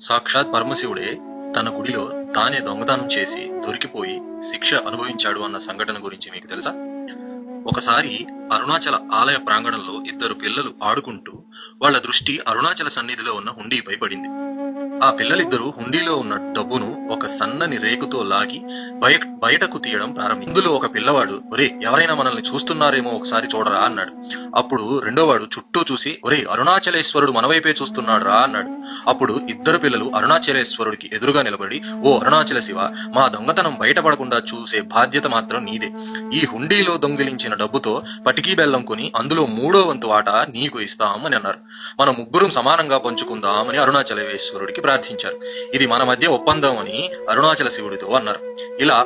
సాక్షాత్ పరమశివుడే తన గుడిలో తానే దొంగతనం చేసి దొరికిపోయి శిక్ష అనుభవించాడు అన్న సంఘటన గురించి మీకు తెలుసా? ఒకసారి అరుణాచల ఆలయ ప్రాంగణంలో ఇద్దరు పిల్లలు ఆడుకుంటూ వాళ్ళ దృష్టి అరుణాచల సన్నిధిలో ఉన్న హుండీపై పడింది. ఆ పిల్లలిద్దరూ హుండీలో ఉన్న డబ్బును ఒక సన్నని రేకుతో లాగి బయటకు తీయడం ప్రారంభించారు. ఇందులో ఒక పిల్లవాడు, ఒరే ఎవరైనా మనల్ని చూస్తున్నారేమో ఒకసారి చూడరా అన్నాడు. అప్పుడు రెండోవాడు చుట్టూ చూసి, ఒరే అరుణాచలేశ్వరుడు మన వైపే చూస్తున్నాడు రా అన్నాడు. అప్పుడు ఇద్దరు పిల్లలు అరుణాచలేశ్వరుడికి ఎదురుగా నిలబడి, ఓ అరుణాచల శివ, మా దొంగతనం బయటపడకుండా చూసే బాధ్యత మాత్రం నీదే. ఈ హుండీలో దొంగిలించిన డబ్బుతో పటికీ బెల్లం కొని అందులో 3వ వంతు వాటా నీకు ఇస్తామని అన్నారు. మనం ముగ్గురం సమానంగా పంచుకుందామని అరుణాచలేశ్వరుడికి ప్రార్థించారు. ఇది మన మధ్య ఒప్పందం అని అరుణాచల శివుడితో అన్నారు. ఇలా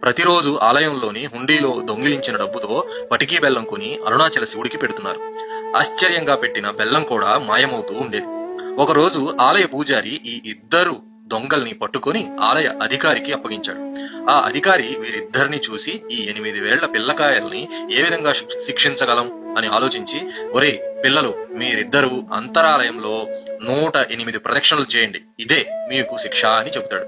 ప్రతిరోజు ఆలయంలోని హుండీలో దొంగిలించిన డబ్బుతో పటికీ బెల్లం కొని అరుణాచల శివుడికి పెడుతున్నారు. ఆశ్చర్యంగా పెట్టిన బెల్లం కూడా మాయమవుతూ ఉండేది. ఒకరోజు ఆలయ పూజారి ఈ ఇద్దరు దొంగల్ని పట్టుకొని ఆలయ అధికారికి అప్పగించాడు. ఆ అధికారి వీరిద్దరిని చూసి, ఈ 8 వేళ్ల పిల్లకాయల్ని ఏ విధంగా శిక్షించగలం అని ఆలోచించి, ఒరే పిల్లలు, మీరిద్దరూ అంతరాలయంలో 108 ప్రదక్షిణలు చేయండి, ఇదే మీకు శిక్ష అని చెబుతాడు.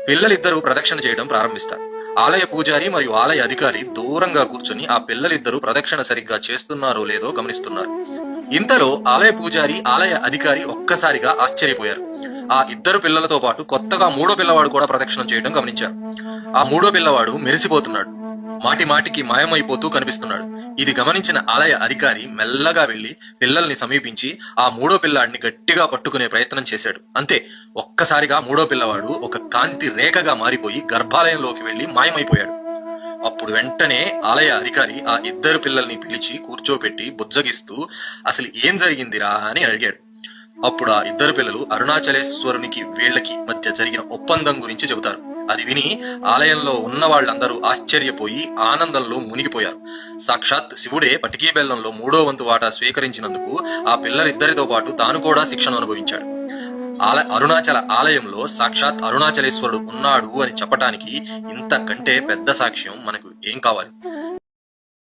పిల్లలిద్దరూ ప్రదక్షిణ చేయడం ప్రారంభిస్తారు. ఆలయ పూజారి మరియు ఆలయ అధికారి దూరంగా కూర్చొని ఆ పిల్లలిద్దరూ ప్రదక్షిణ సరిగ్గా చేస్తున్నారో లేదో గమనిస్తున్నారు. ఇంతలో ఆలయ పూజారి, ఆలయ అధికారి ఒక్కసారిగా ఆశ్చర్యపోయారు. ఆ ఇద్దరు పిల్లలతో పాటు కొత్తగా 3వ పిల్లవాడు కూడా ప్రదక్షిణం చేయడం గమనించారు. ఆ 3వ పిల్లవాడు మెరిసిపోతున్నాడు, మాటి మాటికి మాయమైపోతూ కనిపిస్తున్నాడు. ఇది గమనించిన ఆలయ అధికారి మెల్లగా వెళ్లి పిల్లల్ని సమీపించి ఆ 3వ పిల్లాడిని గట్టిగా పట్టుకునే ప్రయత్నం చేశాడు. అంతే, ఒక్కసారిగా 3వ పిల్లవాడు ఒక కాంతి రేఖగా మారిపోయి గర్భాలయంలోకి వెళ్లి మాయమైపోయాడు. అప్పుడు వెంటనే ఆలయ అధికారి ఆ ఇద్దరు పిల్లల్ని పిలిచి కూర్చోపెట్టి బుజ్జగిస్తూ, అసలు ఏం జరిగిందిరా అని అడిగాడు. అప్పుడు ఆ ఇద్దరు పిల్లలు అరుణాచలేశ్వరునికి వీళ్లకి మధ్య జరిగిన ఒప్పందం గురించి చెబుతారు. అది విని ఆలయంలో ఉన్న వాళ్ళందరూ ఆశ్చర్యపోయి ఆనందంలో మునిగిపోయారు. సాక్షాత్ శివుడే పటికీ బెల్లంలో 3వ వంతు వాటా స్వీకరించినందుకు ఆ పిల్లలిద్దరితో పాటు తాను కూడా శిక్షను అనుభవించాడు. అరుణాచల ఆలయంలో సాక్షాత్ అరుణాచలేశ్వరుడు ఉన్నాడు అని చెప్పటానికి ఇంతకంటే పెద్ద సాక్ష్యం మనకు ఏం కావాలి?